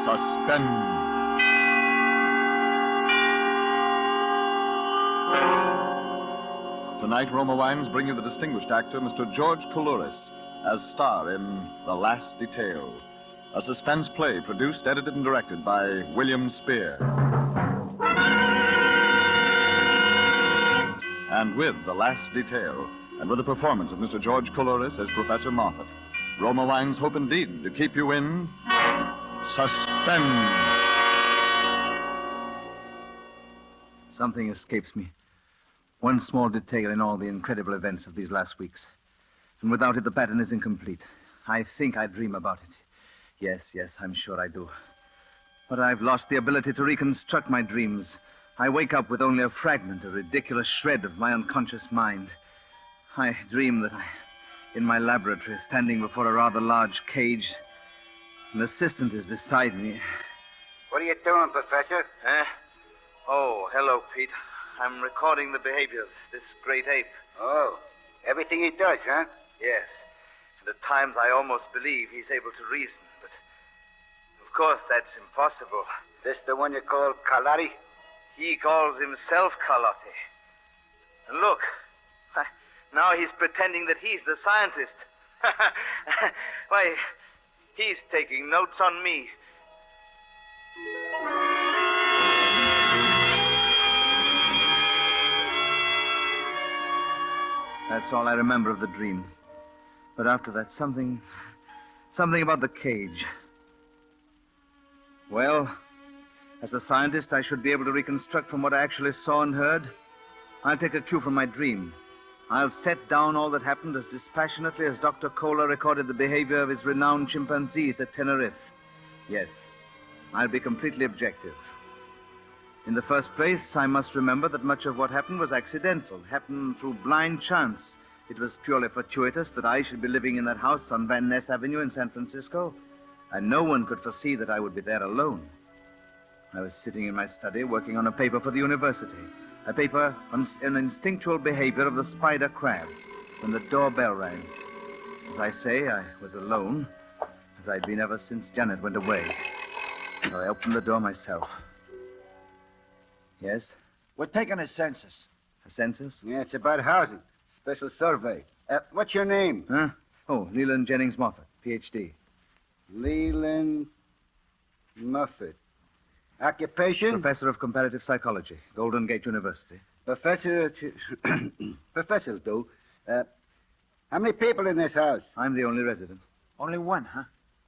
Suspense. Tonight, Roma Wines bring you the distinguished actor, Mr. George Coulouris, as star in The Last Detail, a suspense play produced, edited, and directed by William Spear. And with The Last Detail, and with the performance of Mr. George Coulouris as Professor Moffat, Roma Wines hope indeed to keep you in suspense. Something escapes me. One small detail in all the incredible events of these last weeks. And without it, the pattern is incomplete. I think I dream about it. Yes, I'm sure I do. But I've lost the ability to reconstruct my dreams. I wake up with only a fragment, a ridiculous shred of my unconscious mind. I dream that in my laboratory, standing before a rather large cage. An assistant is beside me. What are you doing, Professor? Oh, hello, Pete. I'm recording the behavior of this great ape. Oh, everything he does, huh? Yes. And at times I almost believe he's able to reason, but of course that's impossible. This the one you call Carlotti? He calls himself Carlotti. And look, now he's pretending that he's the scientist. Why, he's taking notes on me. That's all I remember of the dream. But after that, something about the cage. Well, as a scientist, I should be able to reconstruct from what I actually saw and heard. I'll take a cue from my dream. I'll set down all that happened as dispassionately as Dr. Kohler recorded the behavior of his renowned chimpanzees at Tenerife. Yes, I'll be completely objective. In the first place, I must remember that much of what happened was accidental, happened through blind chance. It was purely fortuitous that I should be living in that house on Van Ness Avenue in San Francisco, and no one could foresee that I would be there alone. I was sitting in my study working on a paper for the university, a paper on an instinctual behavior of the spider crab, when the doorbell rang. As I say, I was alone, as I'd been ever since Janet went away. So I opened the door myself. Yes? We're taking a census. A census? Yeah, it's about housing. Special survey. What's your name? Huh? Oh, Leland Jennings Moffat, Ph.D. Leland Moffat. Occupation? Professor of Comparative Psychology, Golden Gate University. Professor... Professor, though. How many people in this house? I'm the only resident. Only one, huh?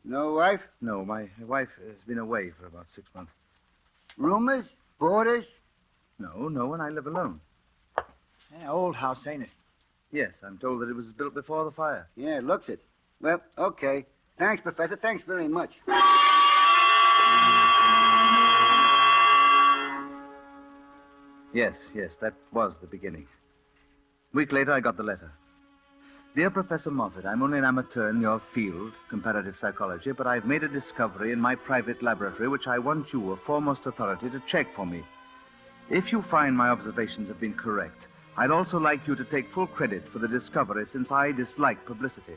No wife? No, my wife has been away for about 6 months. Roomers? Boarders? No one. I live alone. Yeah, old house, ain't it? Yes, I'm told that it was built before the fire. Yeah, looks it. Well, okay. Thanks, Professor. Thanks very much. Yes, that was the beginning. A week later, I got the letter. Dear Professor Moffat, I'm only an amateur in your field, comparative psychology, but I've made a discovery in my private laboratory which I want you, a foremost authority, to check for me. If you find my observations have been correct, I'd also like you to take full credit for the discovery, since I dislike publicity.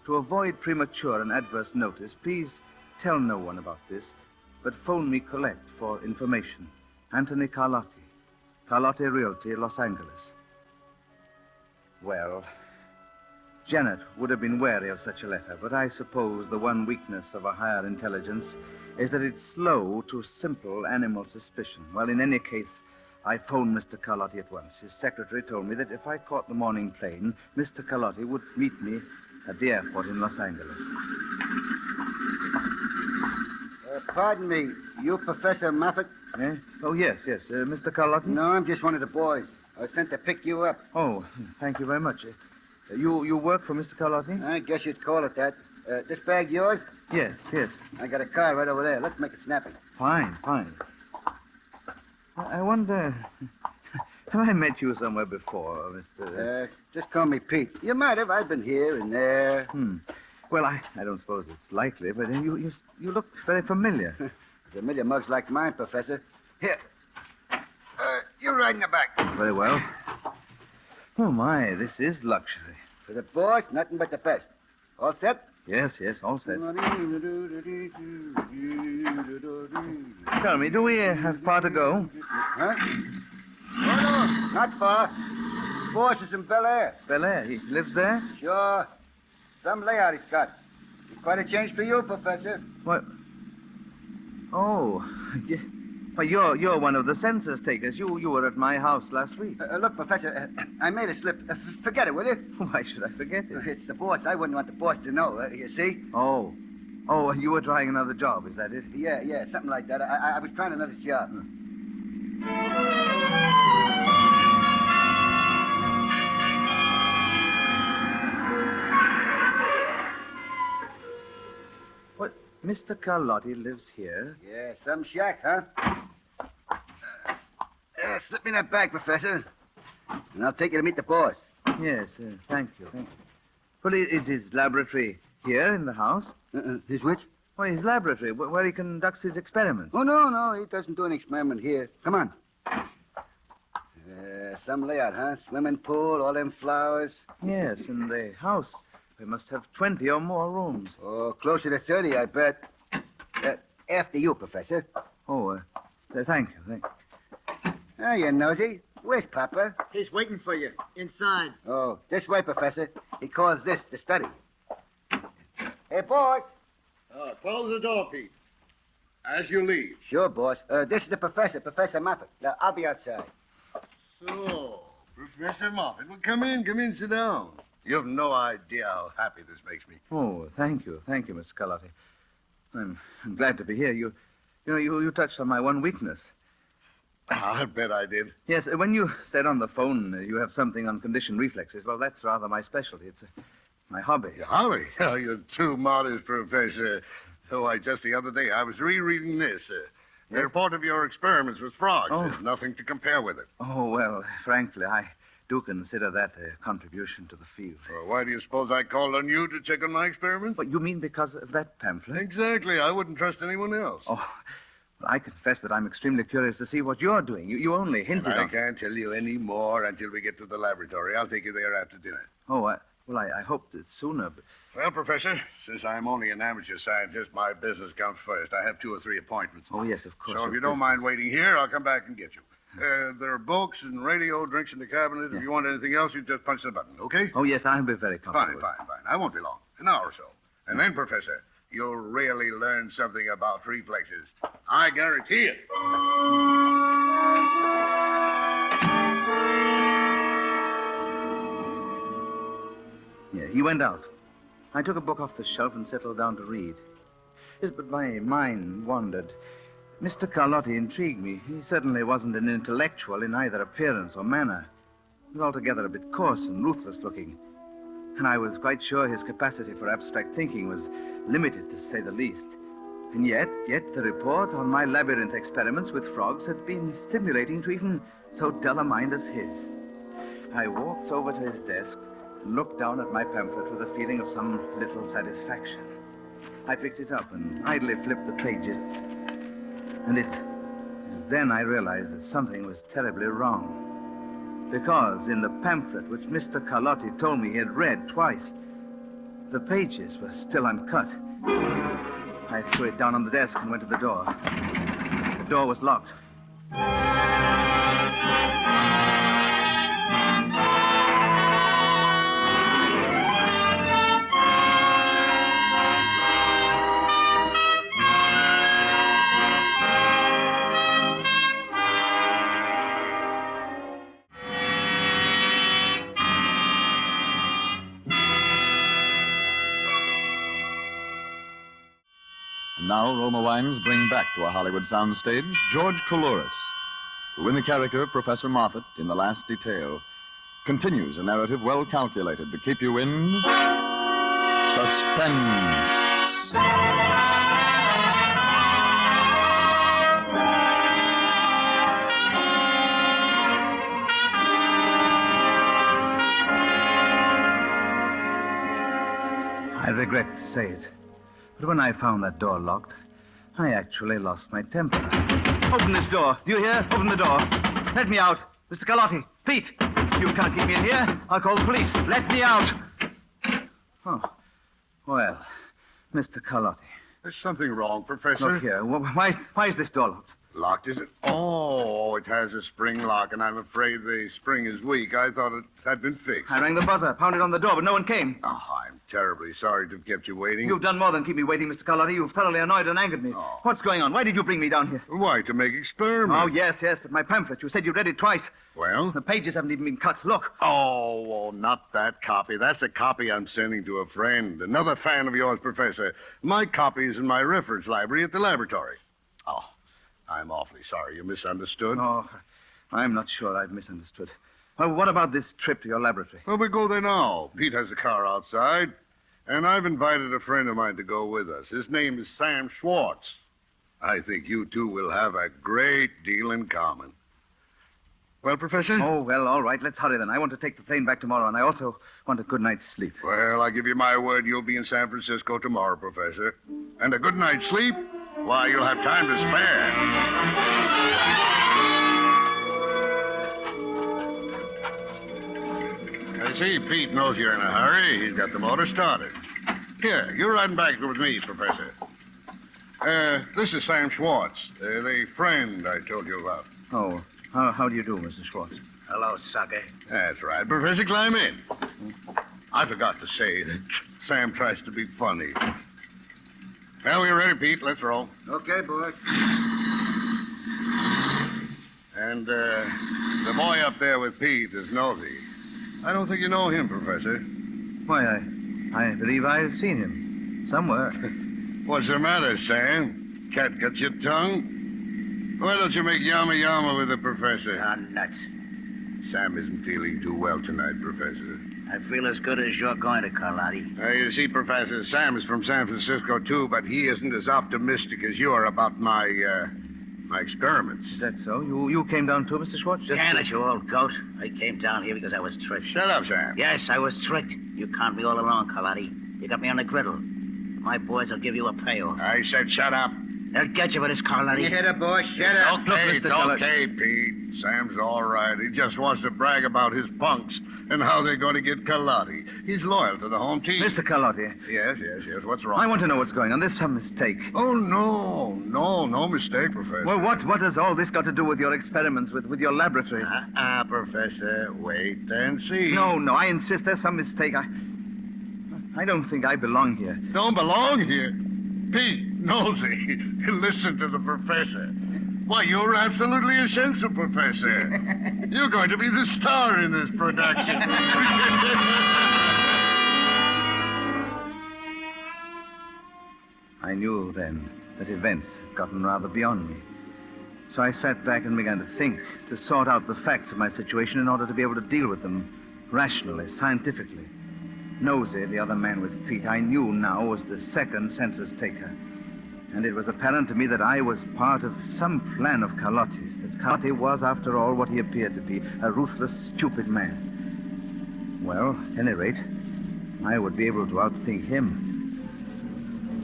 To avoid premature and adverse notice, please tell no one about this, but phone me collect for information. Anthony Carlotti, Carlotti Realty, Los Angeles. Well, Janet would have been wary of such a letter, but I suppose the one weakness of a higher intelligence is that it's slow to simple animal suspicion. Well, in any case, I phoned Mr. Carlotti at once. His secretary told me that if I caught the morning plane, Mr. Carlotti would meet me at the airport in Los Angeles. Pardon me, you Professor Moffat? Eh? Oh, yes. Mr. Carlotti? No, I'm just one of the boys. I was sent to pick you up. Oh, thank you very much. You work for Mr. Carlotti? I guess you'd call it that. This bag yours? Yes. I got a car right over there. Let's make it snappy. Fine. I wonder, have I met you somewhere before, Mr... Just call me Pete. You might have. I've been here and there. Well, I don't suppose it's likely, but you look very familiar. There's a million mugs like mine, Professor. Here. You ride in the back. Very well. Oh, my, this is luxury. For the boss, nothing but the best. All set? Yes, all set. Tell me, do we have far to go? Huh? Oh, no, not far. Boss is in Bel Air. Bel Air, he lives there? Sure. Some layout he's got. Quite a change for you, Professor. What? Oh, well, you're one of the census takers. You were at my house last week. Look, Professor, I made a slip. Forget it, will you? Why should I forget it? It's the boss. I wouldn't want the boss to know, you see? Oh, you were trying another job, is that it? Yeah, something like that. I was trying another job. What? Mr. Carlotti lives here? Yeah, some shack, huh? Slip me that bag, Professor. And I'll take you to meet the boss. Yes, thank you. Well, is his laboratory here in the house? His which? Well, his laboratory, where he conducts his experiments. Oh, no, he doesn't do an experiment here. Come on. Some layout, huh? Swimming pool, all them flowers. Yes, in the house. We must have 20 or more rooms. Oh, closer to 30, I bet. After you, Professor. Oh, thank you. Oh, you nosy. Where's Papa? He's waiting for you. Inside. Oh, this way, Professor. He calls this the study. Hey, boss. Close the door, Pete. As you leave. Sure, boss. This is the professor, Professor Moffat. I'll be outside. So, Professor Moffat, well, come in, sit down. You have no idea how happy this makes me. Oh, thank you, Mr. Carlotti. I'm glad to be here. You touched on my one weakness. I bet I did. Yes, when you said on the phone you have something on conditioned reflexes, well, that's rather my specialty. It's my hobby. Your hobby? Oh, you're too modest, Professor. Oh, just the other day, I was rereading this. The report of your experiments with frogs. Oh. There's nothing to compare with it. Oh, well, frankly, I do consider that a contribution to the field. Well, why do you suppose I called on you to check on my experiments? But you mean because of that pamphlet? Exactly. I wouldn't trust anyone else. Oh, well, I confess that I'm extremely curious to see what you're doing. You only hinted I on... can't tell you any more until we get to the laboratory. I'll take you there after dinner. Oh, I hoped that sooner, but... Well, Professor, since I'm only an amateur scientist, my business comes first. I have 2 or 3 appointments. Oh, yes, of course. So if of you don't course. mind waiting here, I'll come back and get you. There are books and radio, drinks in the cabinet. Yeah. If you want anything else, you just punch the button, okay? Oh, yes, I'll be very Fine. comfortable. I won't be long. An hour or so. And then, Professor, you'll really learn something about reflexes. I guarantee it. Yeah, he went out. I took a book off the shelf and settled down to read. Yes, but my mind wandered. Mr. Carlotti intrigued me. He certainly wasn't an intellectual in either appearance or manner. He was altogether a bit coarse and ruthless looking. And I was quite sure his capacity for abstract thinking was limited, to say the least. And yet the report on my labyrinth experiments with frogs had been stimulating to even so dull a mind as his. I walked over to his desk and looked down at my pamphlet with a feeling of some little satisfaction. I picked it up and idly flipped the pages. And it was then I realized that something was terribly wrong. Because in the pamphlet which Mr. Carlotti told me he had read twice, the pages were still uncut. I threw it down on the desk and went to the door. The door was locked. Now, Roma Wines bring back to a Hollywood soundstage George Coulouris, who, in the character of Professor Moffat in The Last Detail, continues a narrative well calculated to keep you in suspense. I regret to say it, but when I found that door locked, I actually lost my temper. Open this door. Do you hear? Open the door. Let me out. Mr. Carlotti. Pete. You can't keep me in here. I'll call the police. Let me out. Oh. Well, Mr. Carlotti, There's something wrong, Professor. look here. Why is this door locked? Locked, is it? Oh, it has a spring lock, and I'm afraid the spring is weak. I thought it had been fixed. I rang the buzzer, pounded on the door, but no one came. Oh, I'm terribly sorry to have kept you waiting. You've done more than keep me waiting, Mr. Carlotti. You've thoroughly annoyed and angered me. Oh. What's going on? Why did you bring me down here? Why, to make experiments? Oh, yes, but my pamphlet. You said you'd read it twice. Well? The pages haven't even been cut. Look. Oh, not that copy. That's a copy I'm sending to a friend. Another fan of yours, Professor. My copy is in my reference library at the laboratory. Oh, I'm awfully sorry you misunderstood. Oh, I'm not sure I've misunderstood. Well, what about this trip to your laboratory? Well, we go there now. Pete has a car outside, and I've invited a friend of mine to go with us. His name is Sam Schwartz. I think you two will have a great deal in common. Well, Professor? Oh, well, all right. Let's hurry then. I want to take the plane back tomorrow, and I also want a good night's sleep. Well, I give you my word you'll be in San Francisco tomorrow, Professor. And a good night's sleep? Why, you'll have time to spare. I see Pete knows you're in a hurry. He's got the motor started. Here, you're riding back with me, Professor. This is Sam Schwartz, the friend I told you about. Oh, how do you do, Mr. Schwartz? Hello, sucker. That's right. Professor, climb in. I forgot to say that Sam tries to be funny. Well, we're ready, Pete. Let's roll. Okay, boy. And, the boy up there with Pete is Nosy. I don't think you know him, Professor. Why, I believe I've seen him somewhere. What's the matter, Sam? Cat got your tongue? Why don't you make yama with the Professor? Ah, nuts. Sam isn't feeling too well tonight, Professor. I feel as good as you're going to, Carlotti. You see, Professor, Sam is from San Francisco, too, but he isn't as optimistic as you are about my experiments. Is that so? You came down too, Mr. Schwartz? Can it, you old goat. I came down here because I was tricked. Shut up, Sam. Yes, I was tricked. You conned me all along, Carlotti. You got me on the griddle. My boys will give you a payoff. I said shut up. They'll get you for this, Carlotti. Shut up, boy. Shut up. Okay, Look, Mr. Keller- okay, Pete. Sam's all right. He just wants to brag about his punks and how they're going to get Carlotti. He's loyal to the home team. Mr. Carlotti, Yes. What's wrong? I want to know what's going on. There's some mistake. Oh, no mistake, Professor. Well, what has all this got to do with your experiments, with your laboratory? Professor, wait and see. No, I insist there's some mistake. I don't think I belong here. Don't belong here. Pete, Nosy, listen to the Professor. Why, you're absolutely essential, Professor. You're going to be the star in this production. I knew then that events had gotten rather beyond me. So I sat back and began to think, to sort out the facts of my situation in order to be able to deal with them rationally, scientifically. Nosy, the other man with Pete, I knew now was the second census taker. And it was apparent to me that I was part of some plan of Carlotti's, that Carlotti was, after all, what he appeared to be, a ruthless, stupid man. Well, at any rate, I would be able to outthink him.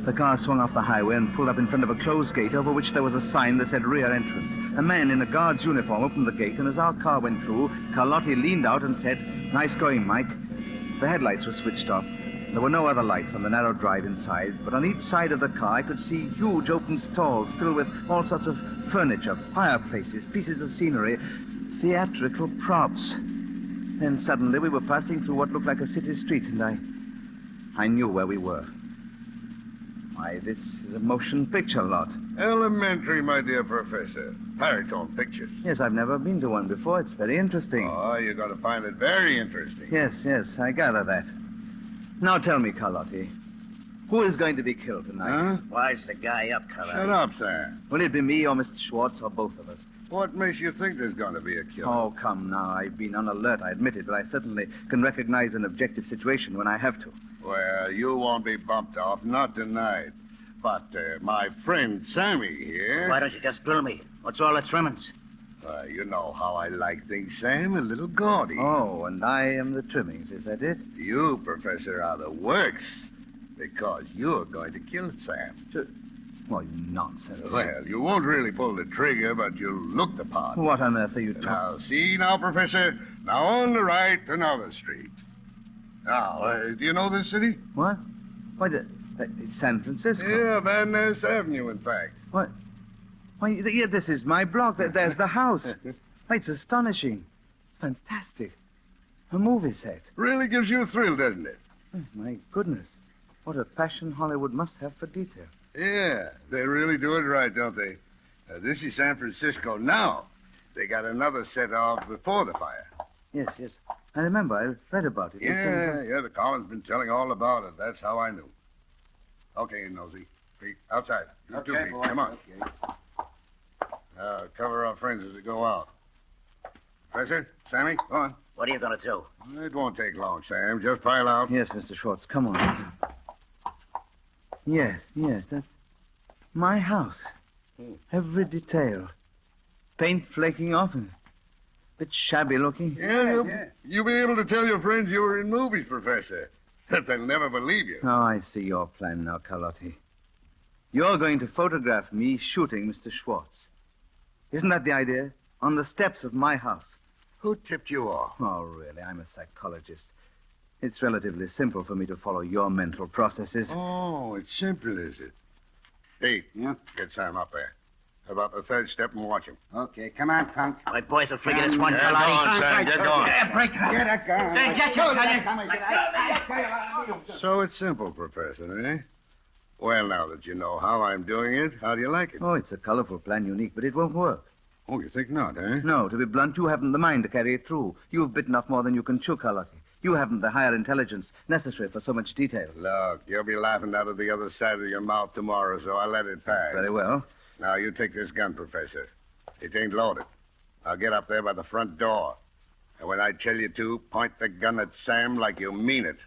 The car swung off the highway and pulled up in front of a closed gate over which there was a sign that said rear entrance. A man in a guard's uniform opened the gate, and as our car went through, Carlotti leaned out and said, "Nice going, Mike." The headlights were switched off. There were no other lights on the narrow drive inside, but on each side of the car I could see huge open stalls filled with all sorts of furniture, fireplaces, pieces of scenery, theatrical props. Then suddenly we were passing through what looked like a city street, and I knew where we were. Why, this is a motion picture lot. Elementary, my dear Professor. Paratone pictures. Yes, I've never been to one before. It's very interesting. Oh, you're going to find it very interesting. Yes, I gather that. Now tell me, Carlotti, who is going to be killed tonight? Huh? Wise the guy up, Carlotti. Shut up, Sam. Will it be me or Mr. Schwartz or both of us? What makes you think there's going to be a killer? Oh, come now. I've been on alert, I admit it, but I certainly can recognize an objective situation when I have to. Well, you won't be bumped off, not tonight. But my friend Sammy here... Why don't you just drill me? What's all the trimmings? You know how I like things, Sam, a little gaudy. Oh, and I am the trimmings, is that it? You, Professor, are the works, because you're going to kill Sam. Well, nonsense. Well, you won't really pull the trigger, but you'll look the part. What on earth are you talking? Now, see now, Professor? Now, on the right, another street. Now, do you know this city? What? It's San Francisco. Yeah, Van Ness Avenue, in fact. What? Why, yeah, this is my block. There's the house. Why, it's astonishing. Fantastic. A movie set. Really gives you a thrill, doesn't it? Oh, my goodness. What a passion Hollywood must have for detail. Yeah, they really do it right, don't they? This is San Francisco now. They got another set off before the fire. Yes. I remember. I read about it. Yeah, the Collins been telling all about it. That's how I knew. Okay, Nosy. Pete, outside. You too, Okay, Pete. boy. Come on. Okay. Cover our friends as we go out. Professor, Sammy, go on. What are you going to do? It won't take long, Sam. Just pile out. Yes, Mr. Schwartz. Come on. Yes. That's my house. Every detail. Paint flaking off and a bit shabby looking. Yeah. You'll be able to tell your friends you were in movies, Professor. They'll never believe you. Oh, I see your plan now, Carlotti. You're going to photograph me shooting Mr. Schwartz. Isn't that the idea? On the steps of my house. Who tipped you off? Oh, really? I'm a psychologist. It's relatively simple for me to follow your mental processes. Oh, it's simple, is it? Pete, Yeah? get Sam up there. About the third step and watch him. Okay, come on, punk. My boys will figure this one, Get going, Carlotti. Sam. Get going. Break that. Get a gun. Hey, get your So it's simple, Professor, eh? Well, now that you know how I'm doing it, how do you like it? Oh, it's a colorful plan, unique, but it won't work. Oh, you think not, eh? No, to be blunt, you haven't the mind to carry it through. You've bitten off more than you can chew, Carlotti. You haven't the higher intelligence necessary for so much detail. Look, you'll be laughing out of the other side of your mouth tomorrow, so I'll let it pass. Very well. Now, you take this gun, Professor. It ain't loaded. I'll get up there by the front door. And when I tell you to, point the gun at Sam like you mean it.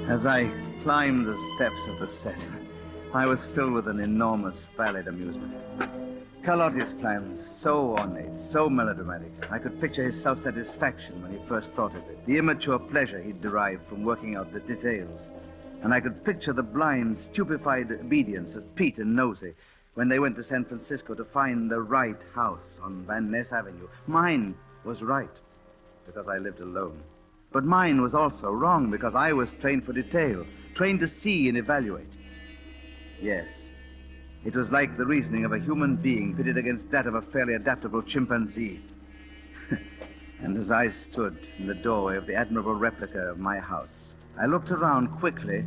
As I climbed the steps of the set, I was filled with an enormous valid amusement. Carlotti's plan was so ornate, so melodramatic. I could picture his self-satisfaction when he first thought of it, the immature pleasure he'd derived from working out the details. And I could picture the blind, stupefied obedience of Pete and Nosy when they went to San Francisco to find the right house on Van Ness Avenue. Mine was right, because I lived alone. But mine was also wrong, because I was trained for detail, trained to see and evaluate. Yes, it was like the reasoning of a human being pitted against that of a fairly adaptable chimpanzee. And as I stood in the doorway of the admirable replica of my house, I looked around quickly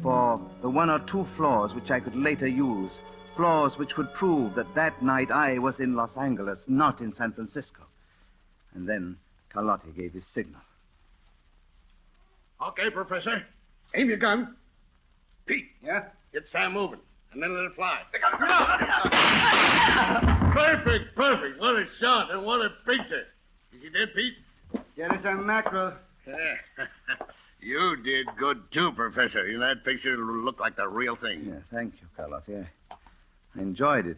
for the one or two flaws which I could later use, flaws which would prove that that night I was in Los Angeles, not in San Francisco. And then Carlotti gave his signal. Okay, Professor. Aim your gun. Pete. Yeah? Get Sam moving, and then let it fly. Perfect. What a shot and what a picture. Is he dead, Pete? Get us a mackerel. You did good, too, Professor. In that picture, it'll look like the real thing. Yeah, thank you, Carlotti. I enjoyed it.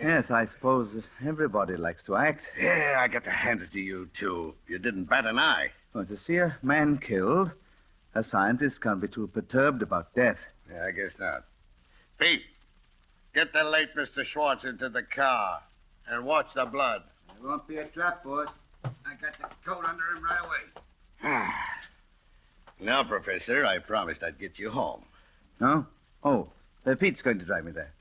Yes, I suppose everybody likes to act. Yeah, I got to hand it to you, too. You didn't bat an eye. Well, to see a man killed, a scientist can't be too perturbed about death. Yeah, I guess not. Pete, get the late Mr. Schwartz into the car and watch the blood. It won't be a trap, boys. I got the coat under him right away. Now, Professor, I promised I'd get you home. No? Oh, Pete's going to drive me there.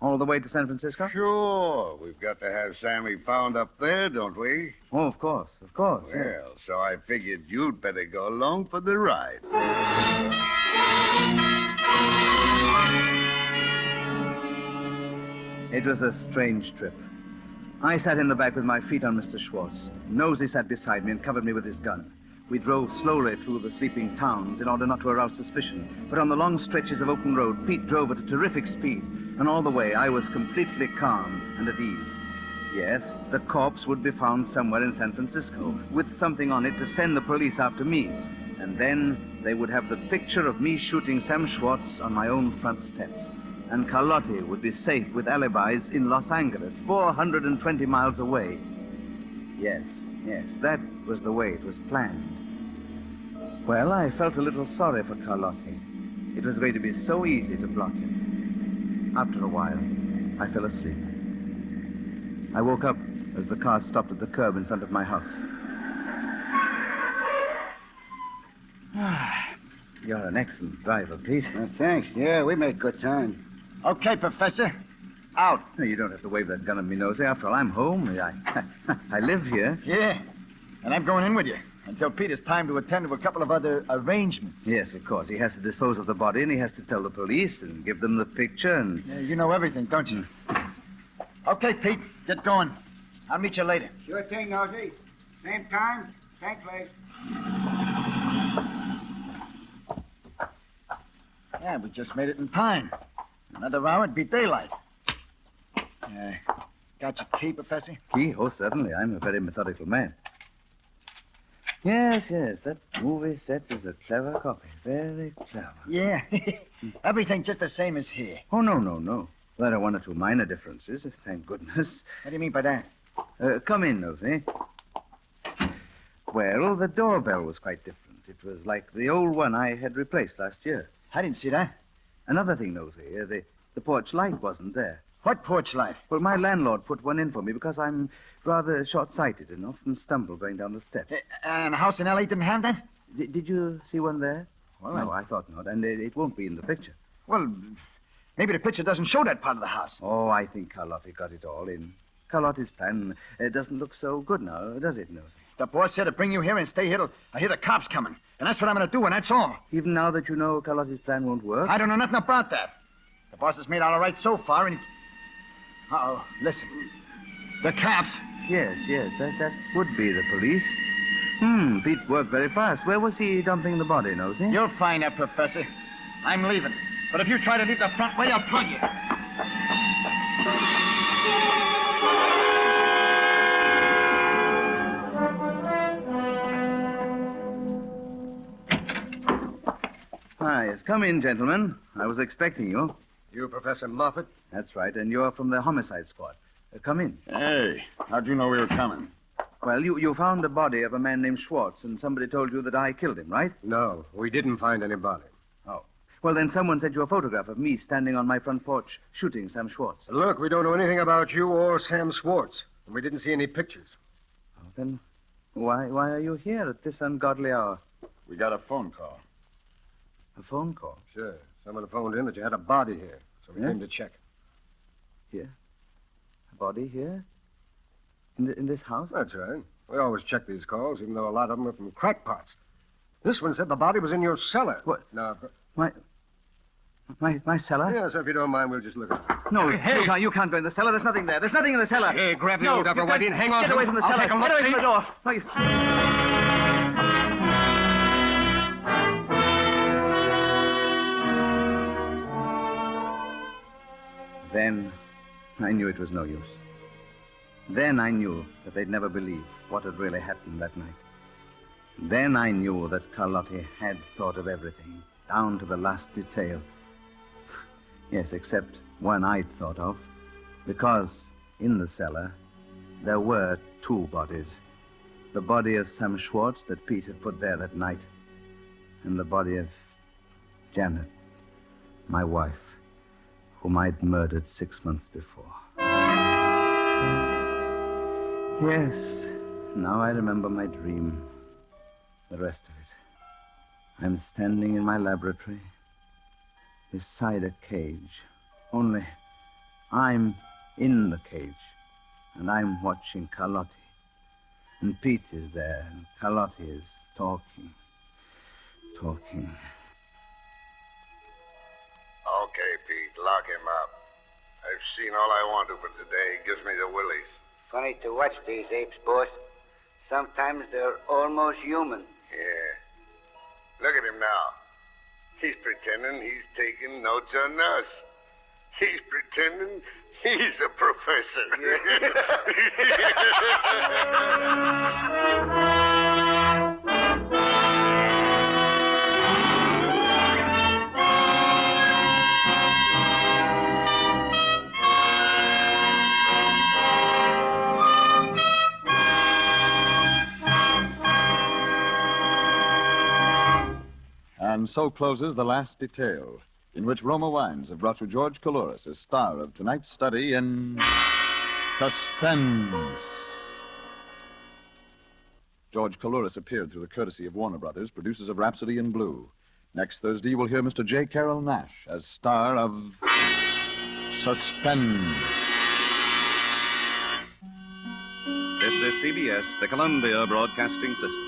All the way to San Francisco? Sure. We've got to have Sammy found up there, don't we? Oh, of course. Well, Yeah. so I figured you'd better go along for the ride. It was a strange trip. I sat in the back with my feet on Mr. Schwartz. Nosy sat beside me and covered me with his gun. We drove slowly through the sleeping towns in order not to arouse suspicion. But on the long stretches of open road, Pete drove at a terrific speed. And all the way, I was completely calm and at ease. Yes, the corpse would be found somewhere in San Francisco, with something on it to send the police after me. And then they would have the picture of me shooting Sam Schwartz on my own front steps. And Carlotti would be safe with alibis in Los Angeles, 420 miles away. Yes, that was the way it was planned. Well, I felt a little sorry for Carlotti. It was going to be so easy to block him. After a while, I fell asleep. I woke up as the car stopped at the curb in front of my house. You're an excellent driver, Pete. Thanks. Yeah, we make good time. Okay, Professor. Out. You don't have to wave that gun at me, Nosey. After all, I'm home. I live here. Yeah. And I'm going in with you until Pete has time to attend to a couple of other arrangements. Yes, of course. He has to dispose of the body, and he has to tell the police and give them the picture, and... Yeah, you know everything, don't you? Okay, Pete. Get going. I'll meet you later. Sure thing, Nosey. Same time, same place. Yeah, we just made it in time. Another hour, it'd be daylight. Got your key, Professor? Key? Oh, certainly. I'm a very methodical man. Yes, that movie set is a clever copy. Very clever. Yeah. Everything just the same as here. Oh, no. There are one or two minor differences, thank goodness. What do you mean by that? Come in, Nosey. Well, the doorbell was quite different. It was like the old one I had replaced last year. I didn't see that. Another thing, Nosey, the porch light wasn't there. What porch light? Well, my landlord put one in for me because I'm rather short-sighted and often stumble going down the steps. And a house in L.A. didn't have that? Did you see one there? Well, no, I thought not, and it won't be in the picture. Well, maybe the picture doesn't show that part of the house. Oh, I think Carlotti got it all in. Carlotti's plan doesn't look so good now, does it, Nosey? The boss said to bring you here and stay here till I hear the cops coming. And that's what I'm going to do, and that's all. Even now that you know Carlotti's plan won't work? I don't know nothing about that. The boss has made out all right so far, and he... Uh-oh, listen. The cops. Yes, that would be the police. Pete worked very fast. Where was he dumping the body, Nosey? You'll find out, Professor. I'm leaving. But if you try to leave the front way, I'll plug you. Yes. Come in, gentlemen. I was expecting you. You, Professor Moffat? That's right, and you're from the homicide squad. Come in. Hey, how'd you know we were coming? Well, you found the body of a man named Schwartz, and somebody told you that I killed him, right? No, we didn't find any body. Oh. Well, then someone sent you a photograph of me standing on my front porch shooting Sam Schwartz. Look, we don't know anything about you or Sam Schwartz, and we didn't see any pictures. Oh, then why are you here at this ungodly hour? We got a phone call. A phone call? Sure. Someone phoned in that you had a body here, so we came to check. Here? A body here? In this house? That's right. We always check these calls, even though a lot of them are from crackpots. This one said the body was in your cellar. What? No. My cellar? Yeah, so if you don't mind, we'll just look at it. No, Hey! you can't go in the cellar. There's nothing there. There's nothing in the cellar. Hey, grab the no, old upper you can't- whitey and hang on Get to away him. from the I'll cellar. take a look, Get away see? from the door. No, you... Then I knew it was no use. Then I knew that they'd never believe what had really happened that night. Then I knew that Carlotti had thought of everything, down to the last detail. Yes, except one I'd thought of, because in the cellar there were two bodies. The body of Sam Schwartz that Pete had put there that night, and the body of Janet, my wife, whom I'd murdered 6 months before. Yes, now I remember my dream, the rest of it. I'm standing in my laboratory, beside a cage. Only I'm in the cage, and I'm watching Carlotti. And Pete is there, and Carlotti is talking. Okay, Pete, lock him up. I've seen all I want to for today. He gives me the willies. Funny to watch these apes, boss. Sometimes they're almost human. Yeah. Look at him now. He's pretending he's taking notes on us. He's pretending he's a professor. And so closes the last detail, in which Roma Wines have brought you George Coulouris as star of tonight's study in Suspense. George Coulouris appeared through the courtesy of Warner Brothers, producers of Rhapsody in Blue. Next Thursday, you will hear Mr. J. Carroll Nash as star of Suspense. This is CBS, the Columbia Broadcasting System.